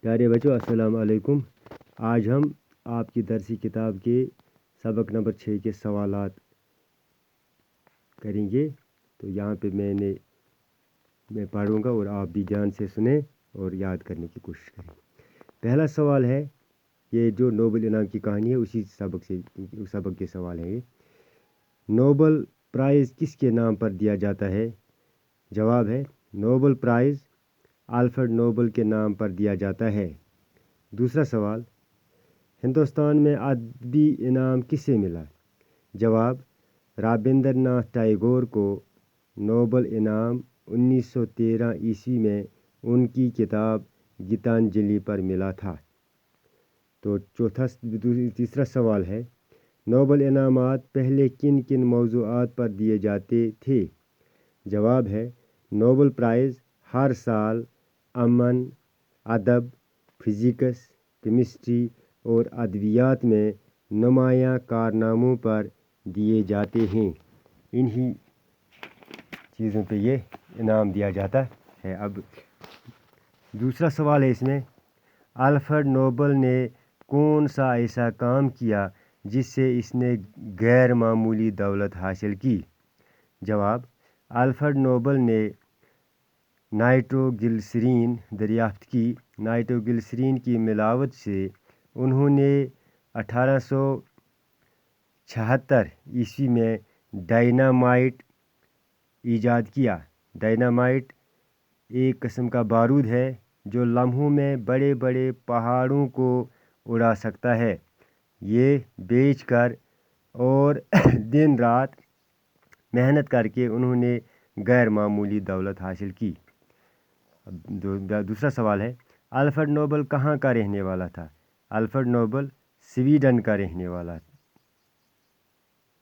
प्यारे बच्चों, अस्सलाम वालेकुम। आज हम आपकी दरसी किताब के सबक नंबर 6 के सवालात करेंगे। तो यहाँ पे मैं पढ़ूँगा और आप भी ध्यान से सुने और याद करने की कोशिश करें। पहला सवाल है, ये जो नोबेल इनाम की कहानी है उसी सबक के सवाल हैं ये। नोबेल प्राइज़ किसके नाम पर दिया जाता है? जवाब है, नोबेल प्राइज़ अल्फ्रेड नोबेल के नाम पर दिया जाता है। दूसरा सवाल, हिंदुस्तान में अदबी इनाम किसे मिला? जवाब, रविंद्रनाथ टैगोर को नोबेल इनाम 1913 ईस्वी में उनकी किताब गीतांजलि पर मिला था। तो तीसरा सवाल है, नोबेल इनामात पहले किन किन मौज़ूआत पर दिए जाते थे? जवाब है, नोबेल प्राइज़ हर साल अमन, अदब, फिज़िक्स, केमिस्ट्री और अद्वियात में नुमायाँ कारनामों पर दिए जाते हैं। इन्हीं चीज़ों पे ये इनाम दिया जाता है। अब दूसरा सवाल है इसमें, अल्फ्रेड नोबेल ने कौन सा ऐसा काम किया जिससे इसने गैर मामूली दौलत हासिल की? जवाब, अल्फ्रेड नोबेल ने नाइट्रोग्लिसरीन दरियाफ्त की। नाइट्रोग्लिसरीन की मिलावट से उन्होंने 1876 ईस्वी में डायनामाइट ईजाद किया। डायनामाइट एक किस्म का बारूद है जो लम्हों में बड़े बड़े पहाड़ों को उड़ा सकता है। ये बेचकर और दिन रात मेहनत करके उन्होंने गैर मामूली दौलत हासिल की। दूसरा सवाल है, अल्फ्रेड नोबेल कहाँ का रहने वाला था? अल्फ्रेड नोबेल स्वीडन का रहने वाला था।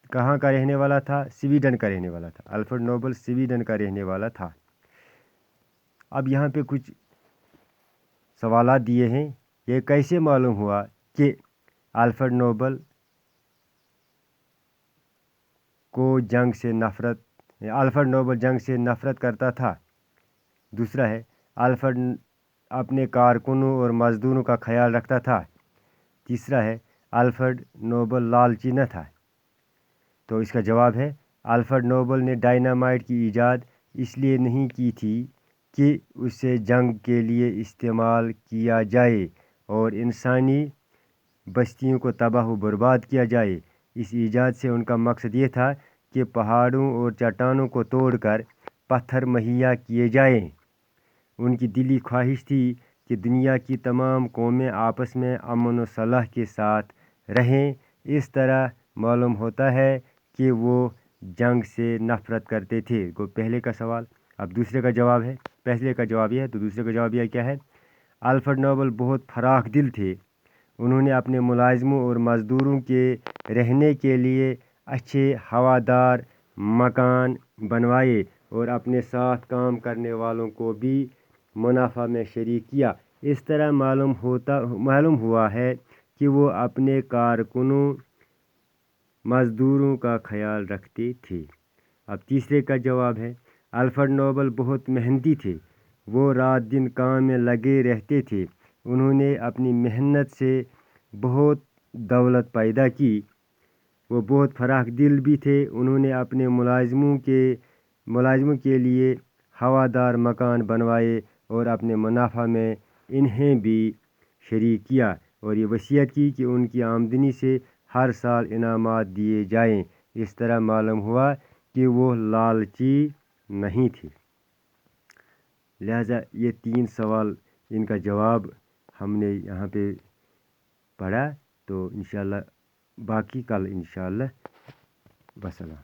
कहाँ का रहने वाला था? स्वीडन का रहने वाला था। अल्फ्रेड नोबेल स्वीडन का रहने वाला था। अब यहाँ पे कुछ सवालात दिए हैं। ये कैसे मालूम हुआ कि अल्फ्रेड नोबेल जंग से नफ़रत करता था? दूसरा है, अल्फ्रेड अपने कारकुनों और मज़दूरों का ख्याल रखता था। तीसरा है, अल्फ्रेड नोबेल लालची न था। तो इसका जवाब है, अल्फ्रेड नोबेल ने डायनामाइट की ईजाद इसलिए नहीं की थी कि उसे जंग के लिए इस्तेमाल किया जाए और इंसानी बस्तियों को तबाह व बर्बाद किया जाए। इस ईजाद से उनका मकसद ये था कि पहाड़ों और चट्टानों को तोड़कर पत्थर मुहैया किए जाएं। उनकी दिली ख्वाहिश थी कि दुनिया की तमाम कौमें आपस में अमन व सलाह के साथ रहें। इस तरह मालूम होता है कि वो जंग से नफ़रत करते थे। वो पहले का सवाल। अब दूसरे का जवाब है, पहले का जवाब यह है तो दूसरे का जवाब यह क्या है? अल्फ्रेड नोबेल बहुत फराख दिल थे। उन्होंने अपने मुलाजिमों और मज़दूरों के रहने के लिए अच्छे हवादार मकान बनवाए और अपने साथ काम करने वालों को भी मुनाफा में शरीक किया। इस तरह मालूम हुआ है कि वो अपने कारकुनों मज़दूरों का ख्याल रखते थे। अब तीसरे का जवाब है, अल्फ्रेड नोबेल बहुत मेहनती थे। वो रात दिन काम में लगे रहते थे। उन्होंने अपनी मेहनत से बहुत दौलत पैदा की। वो बहुत फराख दिल भी थे। उन्होंने अपने मुलाजिमों के लिए हवादार मकान बनवाए और अपने मुनाफा में इन्हें भी शरीक किया और ये वसीयत की कि उनकी आमदनी से हर साल इनामात दिए जाएं। इस तरह मालूम हुआ कि वो लालची नहीं थे। लिहाजा ये 3 सवाल, इनका जवाब हमने यहाँ पे पढ़ा। तो इंशाअल्लाह बाकी कल इंशाअल्लाह। वसलाम।